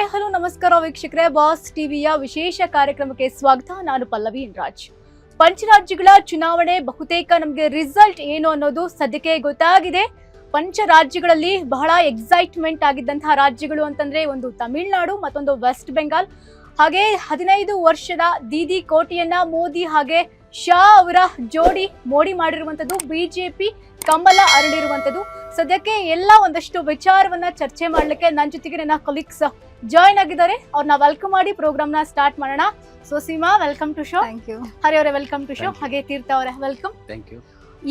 Hi hello ನಮಸ್ಕಾರ ವೀಕ್ಷಕರೇ, boss ಟಿವಿಯ ವಿಶೇಷ ಕಾರ್ಯಕ್ರಮಕ್ಕೆ ಸ್ವಾಗತ. ನಾನು ಪಲ್ಲವಿ ರಾಜ್. ಪಂಚರಾಜ್ಯಗಳ ಚುನಾವಣೆ ಬಹುತೇಕ ನಮಗೆ ರಿಸಲ್ಟ್ ಏನು ಅನ್ನೋದು ಸದ್ಯಕ್ಕೆ ಗೊತ್ತಾಗಿದೆ. ಪಂಚ ರಾಜ್ಯಗಳಲ್ಲಿ ಬಹಳ ಎಕ್ಸೈಟ್ಮೆಂಟ್ ಆಗಿದ್ದಂತಹ ರಾಜ್ಯಗಳು ಅಂತಂದ್ರೆ ಒಂದು ತಮಿಳುನಾಡು, ಮತ್ತೊಂದು ವೆಸ್ಟ್ ಬೆಂಗಾಲ್. ಹಾಗೆ 15 ವರ್ಷದ ದೀದಿ ಕೋಟೆಯನ್ನ ಮೋದಿ ಹಾಗೆ ಶಾ ಅವರ ಜೋಡಿ ಮೋಡಿ ಮಾಡಿರುವಂತದ್ದು, ಬಿಜೆಪಿ ಕಮಲ ಅರಳಿರುವಂತದ್ದು. ಸದ್ಯಕ್ಕೆ ಎಲ್ಲ ಒಂದಷ್ಟು ವಿಚಾರವನ್ನ ಚರ್ಚೆ ಮಾಡ್ಲಿಕ್ಕೆ ನನ್ನ ಜೊತೆಗೆ ನನ್ನ ಕೊಲೀಗ್ಸ್ ಜಾಯ್ನ್ ಆಗಿದ್ದಾರೆ. ಅವ್ರನ್ನ ವೆಲ್ಕಮ್ ಮಾಡಿ ಪ್ರೋಗ್ರಾಮ್ ನ ಸ್ಟಾರ್ಟ್ ಮಾಡೋಣ. So Seema, welcome to show. Thank you. Hari ಅವರೇ ವೆಲ್ಕಮ್ ಟು ಶೋ. ಹಾಗೆ ತೀರ್ಥ ಅವರೇ ವೆಲ್ಕಮ್. Thank you.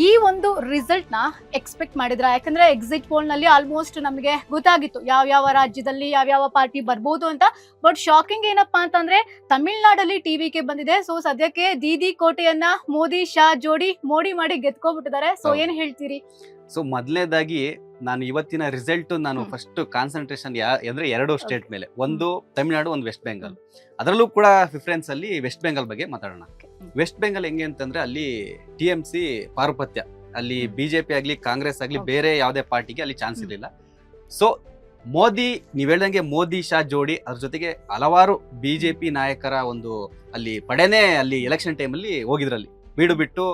ಈ ಒಂದು ರಿಸಲ್ಟ್ ನ ಎಕ್ಸ್ಪೆಕ್ಟ್ ಮಾಡಿದ್ರ? ಯಾಕಂದ್ರೆ ಎಕ್ಸಿಟ್ ಪೋಲ್ ನಲ್ಲಿ ಆಲ್ಮೋಸ್ಟ್ ನಮಗೆ ಗೊತ್ತಾಗಿತ್ತು ಯಾವ ರಾಜ್ಯದಲ್ಲಿ ಯಾವ ಪಾರ್ಟಿ ಬರ್ಬೋದು ಅಂತ. ಬಟ್ ಶಾಕಿಂಗ್ ಏನಪ್ಪಾ ಅಂತಂದ್ರೆ ತಮಿಳ್ನಾಡಲ್ಲಿ ಟಿವಿಗೆ ಬಂದಿದೆ. ಸೊ ಸದ್ಯಕ್ಕೆ ದೀದಿ ಕೋಟೆಯನ್ನ ಮೋದಿ ಶಾ ಜೋಡಿ ಮೋಡಿ ಮಾಡಿ ಗೆದ್ಕೋಬಿಟ್ಟಿದ್ದಾರೆ. ಸೊ ಏನ್ ಹೇಳ್ತೀರಿ? ಸೊ ಮೊದಲನೇದಾಗಿ ನಾನು ಇವತ್ತಿನ ರಿಸಲ್ಟ್ ನಾನು ಫಸ್ಟ್ ಕಾನ್ಸಂಟ್ರೇಷನ್ ಅಂದ್ರೆ ಎರಡು ಸ್ಟೇಟ್ ಮೇಲೆ, ಒಂದು ತಮಿಳ್ನಾಡು, ಒಂದು ವೆಸ್ಟ್ ಬೆಂಗಾಲ್. ಅದರಲ್ಲೂ ಕೂಡ ಪ್ರಿಫರೆನ್ಸ್ ಅಲ್ಲಿ ವೆಸ್ಟ್ ಬೆಂಗಾಲ್ ಬಗ್ಗೆ ಮಾತಾಡೋಣ. ವೆಸ್ಟ್ ಬೆಂಗಾಲ್ ಹೆಂಗೆ ಅಂತಂದ್ರೆ ಅಲ್ಲಿ TMC ಪಾರುಪತ್ಯ, ಅಲ್ಲಿ ಬಿಜೆಪಿ ಆಗ್ಲಿ ಕಾಂಗ್ರೆಸ್ ಆಗ್ಲಿ ಬೇರೆ ಯಾವುದೇ ಪಾರ್ಟಿಗೆ ಅಲ್ಲಿ ಚಾನ್ಸ್ ಇರಲಿಲ್ಲ. ಸೊ ಮೋದಿ, ನೀವ್ ಹೇಳ್ದಂಗೆ ಮೋದಿ ಶಾ ಜೋಡಿ, ಅದ್ರ ಜೊತೆಗೆ ಹಲವಾರು ಬಿಜೆಪಿ ನಾಯಕರ ಒಂದು ಅಲ್ಲಿ ಪಡೆನೇ ಅಲ್ಲಿ ಎಲೆಕ್ಷನ್ ಟೈಮಲ್ಲಿ ಹೋಗಿದ್ರಲ್ಲಿ ಬೀಡು ಬಿಟ್ಟು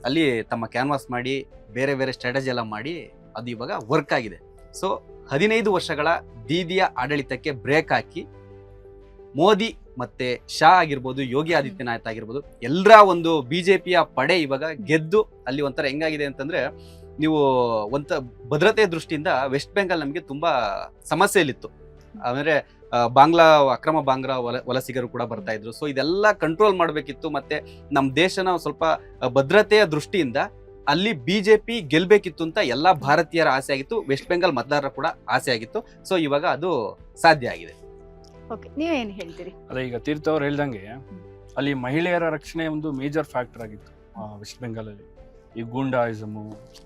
ಅಲ್ಲಿ ತಮ್ಮ ಕ್ಯಾನ್ವಾಸ್ ಮಾಡಿ ಬೇರೆ ಬೇರೆ ಸ್ಟ್ರಾಟಜಿ ಎಲ್ಲ ಮಾಡಿ ಅದು ಇವಾಗ ವರ್ಕ್ ಆಗಿದೆ. ಸೊ 15 ವರ್ಷಗಳ ದೀದಿಯ ಆಡಳಿತಕ್ಕೆ ಬ್ರೇಕ್ ಹಾಕಿ ಮೋದಿ ಮತ್ತೆ ಶಾ ಆಗಿರ್ಬೋದು, ಯೋಗಿ ಆದಿತ್ಯನಾಥ್ ಆಗಿರ್ಬೋದು, ಎಲ್ಲರ ಒಂದು ಬಿಜೆಪಿಯ ಪಡೆ ಇವಾಗ ಗೆದ್ದು ಅಲ್ಲಿ ಒಂಥರ ಹೆಂಗಾಗಿದೆ ಅಂತಂದ್ರೆ, ನೀವು ಒಂಥ ಭದ್ರತೆ ದೃಷ್ಟಿಯಿಂದ ವೆಸ್ಟ್ ಬೆಂಗಾಲ್ ನಮಗೆ ತುಂಬಾ ಸಮಸ್ಯೆಯಲ್ಲಿತ್ತು. ಅಂದ್ರೆ ಅಕ್ರಮ ಬಾಂಗ್ಲಾ ವಲಸಿಗರು ಕೂಡ ಬರ್ತಾ ಇದ್ರು. ಸೊ ಇದೆಲ್ಲ ಕಂಟ್ರೋಲ್ ಮಾಡಬೇಕಿತ್ತು. ಮತ್ತೆ ನಮ್ಮ ದೇಶನ ಸ್ವಲ್ಪ ಭದ್ರತೆಯ ದೃಷ್ಟಿಯಿಂದ ಅಲ್ಲಿ ಬಿಜೆಪಿ ಗೆಲ್ಬೇಕಿತ್ತು ಅಂತ ಎಲ್ಲಾ ಭಾರತೀಯರ ಆಸೆ ಆಗಿತ್ತು, ವೆಸ್ಟ್ ಬೆಂಗಾಲ್ ಮತದಾರರ ಕೂಡ ಆಸೆ ಆಗಿತ್ತು. ಸೊ ಇವಾಗ ಅದು ಸಾಧ್ಯ ಆಗಿದೆ. ನೀವೇನ್ ಹೇಳ್ತೀರಿ? ಅದೇ ಈಗ ತೀರ್ಥ ಅವ್ರು ಹೇಳ್ದಂಗೆ ಅಲ್ಲಿ ಮಹಿಳೆಯರ ರಕ್ಷಣೆ ಒಂದು ಮೇಜರ್ ಫ್ಯಾಕ್ಟರ್ ಆಗಿತ್ತು ವೆಸ್ಟ್ ಬೆಂಗಾಲ್ ಅಲ್ಲಿ. ಈ ಗೂಂಡಾಯಿಸಮು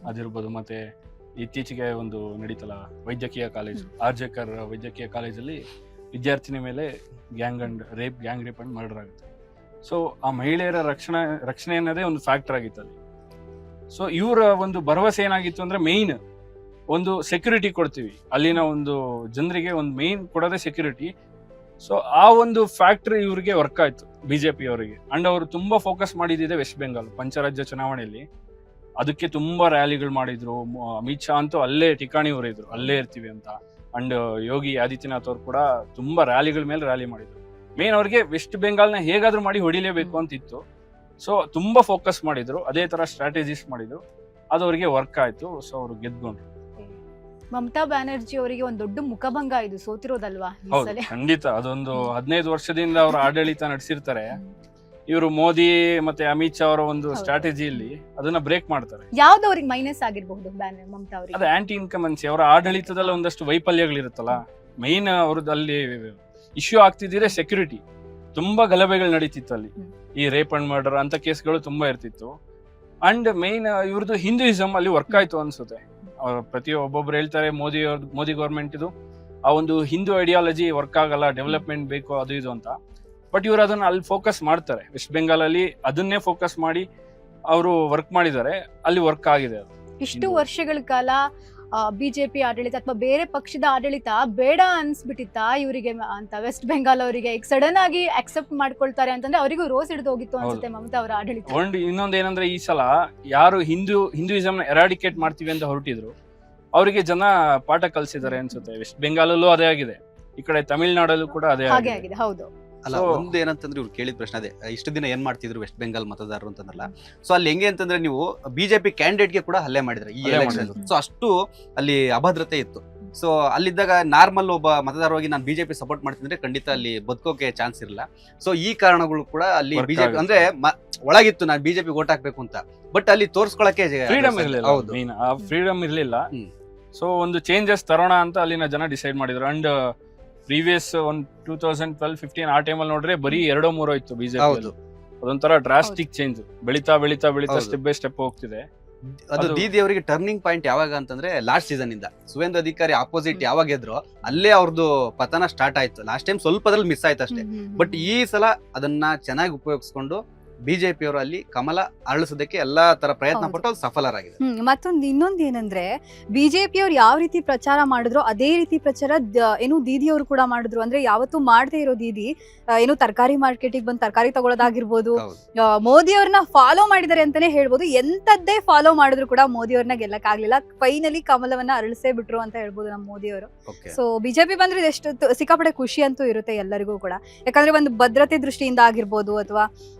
ಅದಿರ್ಬೋದು, ಮತ್ತೆ ಇತ್ತೀಚೆಗೆ ಒಂದು ನಡೀತಲ್ಲ ವೈದ್ಯಕೀಯ ಕಾಲೇಜು, ಆರ್ಜೇಕರ್ ವೈದ್ಯಕೀಯ ಕಾಲೇಜಲ್ಲಿ ವಿದ್ಯಾರ್ಥಿನಿ ಮೇಲೆ ಗ್ಯಾಂಗ್ ರೇಪ್ ಅಂಡ್ ಮರ್ಡರ್ ಆಗುತ್ತೆ. ಸೊ ಆ ಮಹಿಳೆಯರ ರಕ್ಷಣೆ ಅನ್ನೋದೇ ಒಂದು ಫ್ಯಾಕ್ಟರ್ ಆಗಿತ್ತು ಅಲ್ಲಿ. ಸೊ ಇವರ ಒಂದು ಭರವಸೆ ಏನಾಗಿತ್ತು ಅಂದ್ರೆ, ಮೇಯ್ನ್ ಒಂದು ಸೆಕ್ಯೂರಿಟಿ ಕೊಡ್ತೀವಿ, ಅಲ್ಲಿನ ಒಂದು ಜನರಿಗೆ ಒಂದು ಮೇಯ್ನ್ ಕೊಡೋದೇ ಸೆಕ್ಯೂರಿಟಿ. ಸೊ ಆ ಒಂದು ಫ್ಯಾಕ್ಟರಿ ಇವ್ರಿಗೆ ವರ್ಕ್ ಆಯ್ತು ಬಿಜೆಪಿ ಅವರಿಗೆ. ಅಂಡ್ ಅವರು ತುಂಬಾ ಫೋಕಸ್ ಮಾಡಿದ್ದಿದೆ ವೆಸ್ಟ್ ಬೆಂಗಾಲ್ ಪಂಚರಾಜ್ಯ ಚುನಾವಣೆಯಲ್ಲಿ. ಅದಕ್ಕೆ ತುಂಬಾ ರ್ಯಾಲಿಗಳು ಮಾಡಿದ್ರು. ಅಮಿತ್ ಶಾ ಅಂತೂ ಅಲ್ಲೇ ಠಿಕಾಣಿ ಊರಿದ್ರು, ಅಲ್ಲೇ ಇರ್ತೀವಿ ಅಂತ. ಅಂಡ್ ಯೋಗಿ ಆದಿತ್ಯನಾಥ್ ಅವರು ಕೂಡ ತುಂಬಾ ರ್ಯಾಲಿಗಳ ಮೇಲೆ ರ್ಯಾಲಿ ಮಾಡಿದ್ರು. ಮೇನ್ ಅವ್ರಿಗೆ ವೆಸ್ಟ್ ಬೆಂಗಾಲ್ನ ಹೇಗಾದ್ರೂ ಮಾಡಿ ಹೊಡಿಲೇಬೇಕು ಅಂತಿತ್ತು. ಸೊ ತುಂಬಾ ಫೋಕಸ್ ಮಾಡಿದ್ರು, ಅದೇ ತರ ಸ್ಟ್ರಾಟಜೀಸ್ ಮಾಡಿದ್ರು, ಅದು ಅವರಿಗೆ ವರ್ಕ್ ಆಯ್ತು. ಸೊ ಅವ್ರು ಗೆದ್ಕೊಂಡ್ರು. ಮಮತಾ ಬ್ಯಾನರ್ಜಿ ಅವರಿಗೆ ಒಂದು ದೊಡ್ಡ ಮುಖಭಂಗ ಇದು ಸೋತಿರೋದಲ್ವಾ? ಹೌದು, ಖಂಡಿತ. ಅದೊಂದು 15 ವರ್ಷದಿಂದ ಅವರು ಆಡಳಿತ ನಡೆಸಿರ್ತಾರೆ. ಇವರು ಮೋದಿ ಮತ್ತೆ ಅಮಿತ್ ಶಾ ಅವರ ಒಂದು ಸ್ಟ್ರಾಟಜಿಯಲ್ಲಿ ಅದನ್ನ ಬ್ರೇಕ್ ಮಾಡ್ತಾರೆ. ಯಾವ್ದು ಅವ್ರಿಗೆ ಮೈನಸ್ ಆಗಿರಬಹುದು ಮಮತಾ ಅವರಿಗೆ? ಅದು ಆಂಟಿ ಇನ್ಕಮೆನ್ಸಿ, ಅವರ ಆಡಳಿತದಲ್ಲಿ ಒಂದಷ್ಟು ವೈಫಲ್ಯಗಳಿರುತ್ತಲ್ಲ. ಮೈನ್ ಅವ್ರದಲ್ಲಿ ಇಶ್ಯೂ ಆಗ್ತಿದ್ರೆ ಸೆಕ್ಯೂರಿಟಿ. ತುಂಬಾ ಗಲಭೆಗಳು ನಡೀತಿತ್ತು ಅಲ್ಲಿ. ಈ ರೇಪ್ ಅಂಡ್ ಮರ್ಡರ್ ಅಂತ ಕೇಸ್ಗಳು ತುಂಬಾ ಇರ್ತಿತ್ತು. ಅಂಡ್ ಮೈನ್ ಇವ್ರದ್ದು ಹಿಂದೂಯಿಸಮ್ ಅಲ್ಲಿ ವರ್ಕ್ ಆಯ್ತು ಅನ್ಸುತ್ತೆ. ಒಬ್ಬೊಬ್ರು ಹೇಳ್ತಾರೆ ಮೋದಿ ಗೌರ್ಮೆಂಟ್ ಇದು ಆ ಒಂದು ಹಿಂದೂ ಐಡಿಯಾಲಜಿ ವರ್ಕ್ ಆಗಲ್ಲ, ಡೆವಲಪ್ಮೆಂಟ್ ಬೇಕು ಅದು ಇದು ಅಂತ. ಬಟ್ ಇವ್ರು ಅದನ್ನ ಅಲ್ಲಿ ಫೋಕಸ್ ಮಾಡ್ತಾರೆ. ವೆಸ್ಟ್ ಬೆಂಗಾಲ್ ಅಲ್ಲಿ ಅದನ್ನೇ ಫೋಕಸ್ ಮಾಡಿ ಅವರು ವರ್ಕ್ ಮಾಡಿದ್ದಾರೆ, ಅಲ್ಲಿ ವರ್ಕ್ ಆಗಿದೆ. ಅದು ಇಷ್ಟು ವರ್ಷಗಳ ಕಾಲ ಬಿಜೆಪಿ ಆಡಳಿತ ಅಥವಾ ಬೇರೆ ಪಕ್ಷದ ಆಡಳಿತ ಬೇಡ ಅನ್ಸ್ಬಿಟ್ಟಿತ್ತ ಇವರಿಗೆ ಅಂತ ವೆಸ್ಟ್ ಬೆಂಗಾಲ್ ಅವರಿಗೆ? ಈಗ ಸಡನ್ ಆಗಿ ಅಕ್ಸೆಪ್ಟ್ ಮಾಡ್ಕೊಳ್ತಾರೆ ಅಂತಂದ್ರೆ ಅವರಿಗೂ ರೋಸ್ ಹಿಡಿದು ಹೋಗಿತ್ತು ಅನ್ಸುತ್ತೆ ಮಮತಾ ಅವರ ಆಡಳಿತ. ಇನ್ನೊಂದು ಏನಂದ್ರೆ, ಈ ಸಲ ಯಾರು ಹಿಂದೂಯಿಸಮ್ ನ ಎರಾಡಿಕೇಟ್ ಮಾಡ್ತೀವಿ ಅಂತ ಹೊರಟಿದ್ರು ಅವರಿಗೆ ಜನ ಪಾಠ ಕಲಿಸಿದ್ದಾರೆ ಅನ್ಸುತ್ತೆ. ವೆಸ್ಟ್ ಬೆಂಗಾಲಲ್ಲೂ ಅದೇ ಆಗಿದೆ, ಈ ಕಡೆ ತಮಿಳ್ನಾಡಲ್ಲೂ ಕೂಡ ಅದೇ ಆಗಿದೆ. ಹೌದು. ಅಲ್ಲ, ಒಂದು ಏನಂತಂದ್ರೆ ಇವ್ರು ಕೇಳಿದ ಪ್ರಶ್ನೆ ಅದೇ, ಇಷ್ಟು ದಿನ ಏನ್ ಮಾಡ್ತಿದ್ರು ವೆಸ್ಟ್ ಬೆಂಗಾಲ್ ಮತದಾರರು ಅಂತಂದ್ರಲ್ಲ. ಸೊ ಅಲ್ಲಿ ಹೆಂಗೆ ಅಂತಂದ್ರೆ, ನೀವು ಬಿಜೆಪಿ ಕ್ಯಾಂಡಿಡೇಟ್ಗೆ ಕೂಡ ಹಲ್ಲೆ ಮಾಡಿದ್ರೆ ಈ ಎಲೆಕ್ಷನ್. ಸೊ ಅಷ್ಟು ಅಲ್ಲಿ ಅಭದ್ರತೆ ಇತ್ತು. ಸೊ ಅಲ್ಲಿದ್ದಾಗ ನಾರ್ಮಲ್ ಒಬ್ಬ ಮತದಾರವಾಗಿ ನಾನು ಬಿಜೆಪಿ ಸಪೋರ್ಟ್ ಮಾಡ್ತಿದ್ರೆ ಖಂಡಿತ ಅಲ್ಲಿ ಬದುಕೋಕೆ ಚಾನ್ಸ್ ಇರಲ್ಲ. ಸೊ ಈ ಕಾರಣಗಳು ಕೂಡ ಅಲ್ಲಿ ಬಿಜೆಪಿ ಅಂದ್ರೆ ಒಳಗಿತ್ತು ನಾನು ಬಿಜೆಪಿ ವೋಟ್ ಹಾಕ್ಬೇಕು ಅಂತ, ಬಟ್ ಅಲ್ಲಿ ತೋರ್ಸ್ಕೊಳಕ್ಕೆ ಫ್ರೀಡಮ್ ಇರಲಿಲ್ಲ. ಹೌದು, ಫ್ರೀಡಮ್ ಇರಲಿಲ್ಲ. ಸೊ ಒಂದು ಚೇಂಜಸ್ ತರೋಣ ಅಂತ ಅಲ್ಲಿನ ಜನ ಡಿಸೈಡ್ ಮಾಡಿದ್ರು. ಅಂಡ್ ಪ್ರೀವಿಯಸ್ 2012-15 ಆ ಟೈಮಲ್ಲಿ ನೋಡ್ರೆ ಬರೀ 2-3 ಇತ್ತು ಬಿಜೆಪಿ. ಅದೊಂಥರ ಡ್ರಾಸ್ಟಿಕ್ ಚೇಂಜ್, ಬೆಳಿತಾ ಸ್ಟೆಪ್ ಬೈ ಸ್ಟೆಪ್ ಹೋಗ್ತಿದೆ. ಅದು ದೀದಿ ಅವರಿಗೆ ಟರ್ನಿಂಗ್ ಪಾಯಿಂಟ್ ಯಾವಾಗ ಅಂತಂದ್ರೆ, ಲಾಸ್ಟ್ ಸೀಸನ್ ಇಂದ ಸುವೇಂದ್ರ ಅಧಿಕಾರಿ ಆಪೋಸಿಟ್ ಯಾವಾಗ ಗೆದ್ರು ಅಲ್ಲೇ ಅವ್ರದ್ದು ಪತನ ಸ್ಟಾರ್ಟ್ ಆಯ್ತು. ಲಾಸ್ಟ್ ಟೈಮ್ ಸ್ವಲ್ಪದ್ರಲ್ಲಿ ಮಿಸ್ ಆಯ್ತು ಅಷ್ಟೇ. ಬಟ್ ಈ ಸಲ ಅದನ್ನ ಚೆನ್ನಾಗಿ ಉಪಯೋಗಿಸ್ಕೊಂಡು ಬಿಜೆಪಿ ಅವರು ಅಲ್ಲಿ ಕಮಲ ಅರಳಿಸೋದಕ್ಕೆ ಎಲ್ಲಾ ತರ ಪ್ರಯತ್ನ ಹೌದು. ಪಟ್ಟು ಅದು ಸಫಲರಾಗಿದೆ. ಇನ್ನೊಂದು ಏನಂದ್ರೆ ಬಿಜೆಪಿ ಅವ್ರು ಯಾವ ರೀತಿ ಪ್ರಚಾರ ಮಾಡಿದ್ರು ಅದೇ ರೀತಿ ಪ್ರಚಾರ ಏನು ದೀದಿ ಅವರು ಕೂಡ ಮಾಡಿದ್ರು. ಅಂದ್ರೆ ಯಾವತ್ತೂ ಮಾಡದೇ ಇರೋ ದೀದಿ ಏನು ತರಕಾರಿ ಮಾರ್ಕೆಟಿಗೆ ಬಂದು ತರಕಾರಿ ತಗೊಳ್ಳೋದಾಗಿರ್ಬೋದು, ಹೌದು. ಮೋದಿ ಅವ್ರನ್ನ ಫಾಲೋ ಮಾಡಿದ್ದಾರೆ ಅಂತಾನೆ ಹೇಳ್ಬೋದು. ಎಂತದ್ದೇ ಫಾಲೋ ಮಾಡಿದ್ರು ಕೂಡ ಮೋದಿ ಅವ್ರನ್ನ ಗೆಲ್ಲಕ್ ಆಗ್ಲಿಲ್ಲ. ಫೈನಲಿ ಕಮಲವನ್ನ ಅರಳಿಸೇ ಬಿಟ್ರು ಅಂತ ಹೇಳ್ಬೋದು ನಮ್ಮ ಮೋದಿ ಅವರು. Okay. ಸೊ ಬಿಜೆಪಿ ಬಂದ್ರೆ ಇದೆಷ್ಟು ಸಿಕ್ಕಾಪಟ್ಟೆ ಖುಷಿ ಅಂತೂ ಇರುತ್ತೆ ಎಲ್ಲರಿಗೂ ಕೂಡ. ಯಾಕಂದ್ರೆ ಒಂದು ಭದ್ರತೆ ದೃಷ್ಟಿಯಿಂದ ಆಗಿರ್ಬೋದು ಅಥವಾ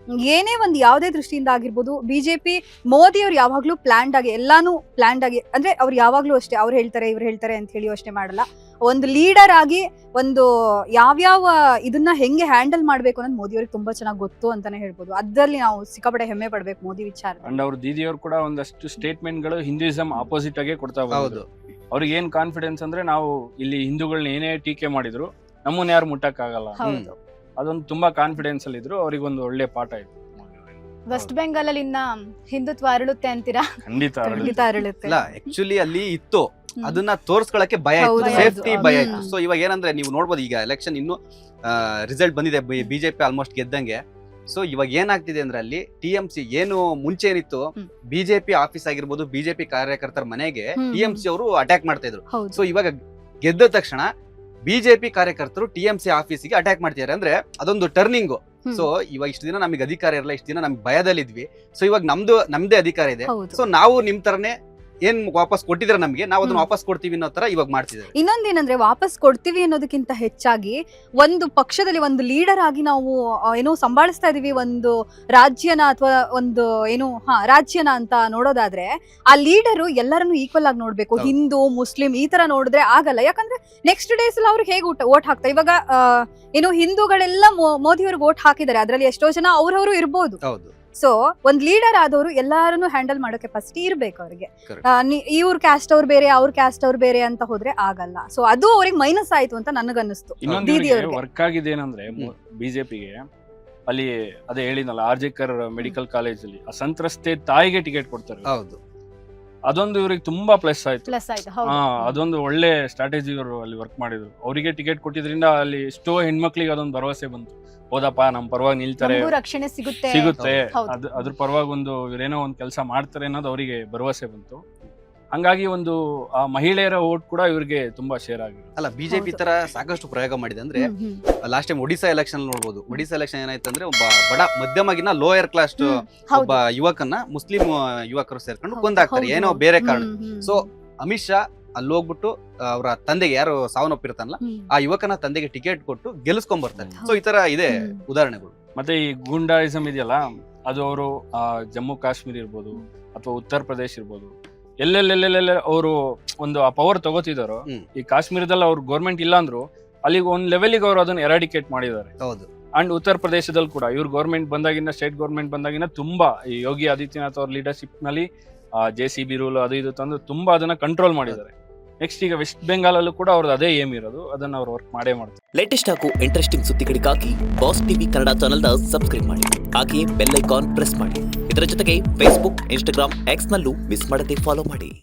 ಏನೇ ಒಂದು ಯಾವುದೇ ದೃಷ್ಟಿಯಿಂದ ಆಗಿರ್ಬೋದು, ಬಿಜೆಪಿ ಮೋದಿ ಅವ್ರು ಯಾವಾಗ್ಲೂ ಪ್ಲಾನ್ಡ್ ಆಗಿ ಎಲ್ಲಾನು ಪ್ಲಾನ್ಡ್ ಆಗಿ, ಅಂದ್ರೆ ಅವ್ರು ಯಾವಾಗ್ಲೂ ಅಷ್ಟೇ ಅವ್ರು ಹೇಳ್ತಾರೆ ಇವ್ರು ಹೇಳ್ತಾರೆ ಅಂತ ಹೇಳಿ ಅಷ್ಟೇ ಮಾಡಲ್ಲ. ಒಂದು ಲೀಡರ್ ಆಗಿ ಒಂದು ಯಾವ್ಯಾವ ಇದನ್ನ ಹೆಂಗೆ ಹ್ಯಾಂಡಲ್ ಮಾಡ್ಬೇಕು ಅನ್ನೋದು ಮೋದಿ ಅವ್ರಿಗೆ ತುಂಬಾ ಚೆನ್ನಾಗಿ ಗೊತ್ತು ಅಂತಾನೆ ಹೇಳ್ಬೋದು. ಅದ್ರಲ್ಲಿ ನಾವು ಸಿಕ್ಕಾಪಟ್ಟೆ ಹೆಮ್ಮೆ ಪಡ್ಬೇಕು ಮೋದಿ ವಿಚಾರ. ಅಂಡ್ ಅವ್ರ ದೀದಿಯವರು ಕೂಡ ಒಂದಷ್ಟು ಸ್ಟೇಟ್ಮೆಂಟ್ ಗಳು ಹಿಂದೂಯಿಸಂ ಆಪೋಸಿಟ್ ಆಗಿ ಕೊಡ್ತಾ ಹೌದು. ಹೋದ್ರು. ಅವ್ರಿಗೆ ಏನ್ ಕಾನ್ಫಿಡೆನ್ಸ್ ಅಂದ್ರೆ ನಾವು ಇಲ್ಲಿ ಹಿಂದೂಗಳನ್ನ ಏನೇ ಟೀಕೆ ಮಾಡಿದ್ರು ನಮ್ಮನ್ನ ಯಾರು ಮುಟ್ಟಕ್ ಆಗಲ್ಲ, ಹೌದು. ಅದೊಂದು ತುಂಬಾ ಕಾನ್ಫಿಡೆನ್ಸ್ ಅಲ್ಲಿ ಇದ್ರು. ಅವ್ರಿಗೆ ಒಂದು ಒಳ್ಳೆ ಪಾಠ ಇತ್ತು. ವೆಸ್ಟ್ ಬೆಂಗಾಲ್ ಅಲ್ಲಿ ಇನ್ನ ಹಿಂದುತ್ವ ಅರಳುತ್ತೆ ಅಂತೀರಾ? ಖಂಡಿತ ಖಂಡಿತ ಅರಳುತ್ತೆ. ಇಲ್ಲ, ಆಕ್ಚುಲಿ ಅಲ್ಲಿ ಇತ್ತು, ಅದನ್ನ ತೋರ್ಸ್ಕೊಳಕ್ಕೆ ಭಯ ಹೌದು, ಇತ್ತು, ಹೌದು. ಸೇಫ್ಟಿ ಭಯ ಹ್ಮ್. ಇತ್ತು. ಸೊ ಇವಾಗ ಏನಂದ್ರೆ ನೀವು ನೋಡ್ಬೋದು, ಈಗ ಎಲೆಕ್ಷನ್ ಇನ್ನು ರಿಸಲ್ಟ್ ಬಂದಿದೆ, ಬಿಜೆಪಿ ಆಲ್ಮೋಸ್ಟ್ ಗೆದ್ದಂಗೆ. ಸೊ ಇವಾಗ ಏನಾಗ್ತಿದೆ ಅಂದ್ರೆ ಅಲ್ಲಿ TMC ಏನು ಮುಂಚೆ ಏನಿತ್ತು, ಬಿಜೆಪಿ ಆಫೀಸ್ ಆಗಿರ್ಬೋದು, ಬಿಜೆಪಿ ಕಾರ್ಯಕರ್ತರ ಮನೆಗೆ TMC ಅವರು ಅಟ್ಯಾಕ್ ಮಾಡ್ತಾ ಇದ್ರು. ಹೌದು. ಸೊ ಇವಾಗ ಗೆದ್ದ ತಕ್ಷಣ ಬಿಜೆಪಿ ಕಾರ್ಯಕರ್ತರು TMC ಆಫೀಸಿಗೆ ಅಟ್ಯಾಕ್ ಮಾಡ್ತಿದ್ದಾರೆ. ಅಂದ್ರೆ ಅದೊಂದು ಟರ್ನಿಂಗ್. ಸೊ ಇವಾಗ ಇಷ್ಟು ದಿನ ನಮಗೆ ಅಧಿಕಾರ ಇರಲ್ಲ, ಇಷ್ಟು ದಿನ ನಮ್ಗೆ ಭಯದಲ್ಲಿದ್ವಿ. ಸೊ ಇವಾಗ ನಮ್ದೇ ಅಧಿಕಾರ ಇದೆ. ಹೌದು. ಸೊ ನಾವು ನಿಮ್ ತರನೇ ಏನ್ ವಾಪಸ್ ಕೊಟ್ಟಿದ್ರೆ ನಮ್ಗೆ, ನಾವು ಅದನ್ನ ವಾಪಸ್ ಕೊಡ್ತೀವಿ ಅನ್ನೋ ತರ ಇವಾಗ ಮಾಡ್ತಿದ್ದಾರೆ. ಇನ್ನೊಂದೇನಂದ್ರೆ ವಾಪಸ್ ಕೊಡ್ತೀವಿ ಅನ್ನೋದಕ್ಕಿಂತ ಹೆಚ್ಚಾಗಿ ಒಂದು ಪಕ್ಷದಲ್ಲಿ ಒಂದು ಲೀಡರ್ ಆಗಿ ನಾವು ಏನೋ ಸಂಭಾಳಿಸ್ತಾ ಇದೀವಿ ಒಂದು ರಾಜ್ಯನ ಅಥವಾ ಒಂದು ಏನು ರಾಜ್ಯನ ಅಂತ ನೋಡೋದಾದ್ರೆ ಆ ಲೀಡರು ಎಲ್ಲರನ್ನು ಈಕ್ವಲ್ ಆಗಿ ನೋಡ್ಬೇಕು. ಹೌದು. ಹಿಂದೂ ಮುಸ್ಲಿಂ ಈ ತರ ನೋಡಿದ್ರೆ ಆಗಲ್ಲ. ಯಾಕಂದ್ರೆ ನೆಕ್ಸ್ಟ್ ಡೇಸ್ ಅಲ್ಲಿ ಅವ್ರಿಗೆ ಹೇಗೆ ಓಟ್ ಹಾಕ್ತಾರೆ. ಇವಾಗ ಏನು ಹಿಂದೂಗಳೆಲ್ಲ ಮೋದಿ ಅವ್ರಿಗೆ ಓಟ್ ಹಾಕಿದ್ದಾರೆ, ಅದ್ರಲ್ಲಿ ಎಷ್ಟೋ ಜನ ಅವ್ರವರು ಇರ್ಬೋದು. ಹೌದು. ಸೊ ಒಂದ್ ಲೀಡರ್ ಆದವರು ಎಲ್ಲಾರನ್ನು ಹ್ಯಾಂಡಲ್ ಮಾಡೋ ಕೆಪಾಸಿಟಿ ಇರ್ಬೇಕು ಅವ್ರಿಗೆ. Correct. ಇವ್ರ ಕ್ಯಾಸ್ಟ್ ಅವ್ರು ಬೇರೆ ಅವ್ರ ಕ್ಯಾಸ್ಟ್ ಅವ್ರು ಬೇರೆ ಅಂತ ಹೋದ್ರೆ ಆಗಲ್ಲ. ಸೊ ಅದು ಅವ್ರಿಗೆ ಮೈನಸ್ ಆಯ್ತು ಅಂತ ನನಗನ್ನಿಸ್ತು. ದೀದಿ ಅವ್ರಿಗೆ ವರ್ಕ್ ಆಗಿದೆ ಏನಂದ್ರೆ ಬಿಜೆಪಿಗೆ ಅಲ್ಲಿ ಅದೇ ಹೇಳಿದ್ನಲ್ಲ, ಆರ್ಜಿಕರ್ ಮೆಡಿಕಲ್ ಕಾಲೇಜ್ ಅಲ್ಲಿ ಆ ಸಂತ್ರಸ್ತೆ ತಾಯಿಗೆ ಟಿಕೆಟ್ ಕೊಡ್ತಾರೆ. ಹೌದು. ಅದೊಂದು ಇವ್ರಿಗೆ ತುಂಬಾ ಪ್ಲಸ್ ಆಯ್ತು. ಪ್ಲಸ್ ಆಯ್ತು. ಹೌದು. ಅದೊಂದು ಒಳ್ಳೆ ಸ್ಟ್ರಾಟಜಿ ಅವರು ಅಲ್ಲಿ ವರ್ಕ್ ಮಾಡಿದ್ರು. ಅವರಿಗೆ ಟಿಕೆಟ್ ಕೊಟ್ಟಿದ್ರಿಂದ ಅಲ್ಲಿ ಎಷ್ಟೋ ಹೆಣ್ಮಕ್ಳಿಗೆ ಅದೊಂದು ಭರವಸೆ ಬಂತು, ಹೌದಪ್ಪ ನಮ್ ಪರವಾಗಿ ನಿಲ್ತಾರೆ, ನಮಗೂ ರಕ್ಷಣೆ ಸಿಗುತ್ತೆ. ಹೌದು. ಅದ್ರ ಪರವಾಗಿ ಒಂದು ಇವ್ರೇನೋ ಒಂದು ಕೆಲಸ ಮಾಡ್ತಾರೆ ಅನ್ನೋದು ಅವರಿಗೆ ಭರವಸೆ ಬಂತು. ಹಂಗಾಗಿ ಒಂದು ಆ ಮಹಿಳೆಯರ ಓಟ್ ಕೂಡ ಇವ್ರಿಗೆ ತುಂಬಾ ಶೇರ್ ಆಗಿದೆ. ಅಲ್ಲ, ಬಿಜೆಪಿ ತರ ಸಾಕಷ್ಟು ಪ್ರಯೋಗ ಮಾಡಿದೆ. ಅಂದ್ರೆ ಲಾಸ್ಟ್ ಟೈಮ್ ಒಡಿಶಾ ಎಲೆಕ್ಷನ್ ನೋಡ್ಬೋದು. ಒಡಿಶಾ ಎಲೆಕ್ಷನ್ ಏನಾಯ್ತು ಅಂದ್ರೆ ಒಬ್ಬ ಬಡ ಮಧ್ಯಮಗಿನ ಲೋಯರ್ ಕ್ಲಾಸ್ ಒಬ್ಬ ಯುವಕನ್ನ ಮುಸ್ಲಿಂ ಯುವಕರು ಸೇರ್ಕೊಂಡು ಕೊಂದಾಕ್ತಾರೆ ಏನೋ ಬೇರೆ ಕಾರಣ. ಸೊ ಅಮಿತ್ ಶಾ ಅಲ್ಲಿ ಹೋಗ್ಬಿಟ್ಟು ಅವರ ತಂದೆಗೆ, ಯಾರು ಸಾವನ್ನಪ್ಪಿರ್ತಾನಲ್ಲ ಆ ಯುವಕನ ತಂದೆಗೆ ಟಿಕೆಟ್ ಕೊಟ್ಟು ಗೆಲ್ಸ್ಕೊಂಡ್ ಬರ್ತಾರೆ. ಸೊ ಈ ತರ ಇದೆ ಉದಾಹರಣೆಗಳು. ಮತ್ತೆ ಈ ಗೂಂಡಾಯಿಸಂ ಇದೆಯಲ್ಲ, ಅದು ಅವರು ಜಮ್ಮು ಕಾಶ್ಮೀರ್ ಇರ್ಬೋದು ಅಥವಾ ಉತ್ತರ ಪ್ರದೇಶ್ ಇರ್ಬೋದು, ಎಲ್ಲೆಲ್ಲೆಲ್ಲೆಲ್ಲ ಅವರು ಒಂದು ಆ ಪವರ್ ತಗೋತಿದಾರೋ, ಈ ಕಾಶ್ಮೀರದಲ್ಲಿ ಅವ್ರ ಗೌರ್ಮೆಂಟ್ ಇಲ್ಲ ಅಂದ್ರು ಅಲ್ಲಿಗೆ ಒಂದ್ ಲೆವೆಲ್ಗೆ ಅವರು ಅದನ್ನ ಎರಾಡಿಕೇಟ್ ಮಾಡಿದ್ದಾರೆ. ಹೌದು. ಅಂಡ್ ಉತ್ತರ ಪ್ರದೇಶದಲ್ಲಿ ಕೂಡ ಇವ್ರ ಗೌರ್ಮೆಂಟ್ ಬಂದಾಗಿನ, ಸ್ಟೇಟ್ ಗೌರ್ಮೆಂಟ್ ಬಂದಾಗಿನ ತುಂಬಾ ಈ ಯೋಗಿ ಆದಿತ್ಯನಾಥ್ ಅವ್ರ ಲೀಡರ್ಶಿಪ್ ನಲ್ಲಿ JCB ರೂಲ್ ಅದು ಇದು ತಂದು ತುಂಬಾ ಅದನ್ನ ಕಂಟ್ರೋಲ್ ಮಾಡಿದ್ದಾರೆ. ನೆಕ್ಸ್ಟ್ ಈಗ ವೆಸ್ಟ್ ಬೆಂಗಾಲ್ ಅಲ್ಲೂ ಕೂಡ ಅವ್ರದ್ದು ಅದೇ ಏಮ್ ಇರೋದು, ಅದನ್ನ ಅವ್ರು ವರ್ಕ್ ಮಾಡೇ ಮಾಡ್ತಾರೆ. ಲೇಟೆಸ್ಟ್ ಹಾಗೂ ಇಂಟ್ರೆಸ್ಟಿಂಗ್ ಸುದ್ದಿಗಳಿಗಾಗಿ ಬಾಸ್ ಟಿವಿ ಕನ್ನಡ ಚಾನೆಲ್ನ ಸಬ್ಸ್ಕ್ರೈಬ್ ಮಾಡಿ, ಹಾಗೆಯೇ ಬೆಲ್ ಐಕಾನ್ ಪ್ರೆಸ್ ಮಾಡಿ. ಇದರ ಜೊತೆಗೆ ಫೇಸ್ಬುಕ್, ಇನ್ಸ್ಟಾಗ್ರಾಮ್, ಎಕ್ಸ್ ನಲ್ಲೂ ಮಿಸ್ ಮಾಡದೆ ಫಾಲೋ ಮಾಡಿ.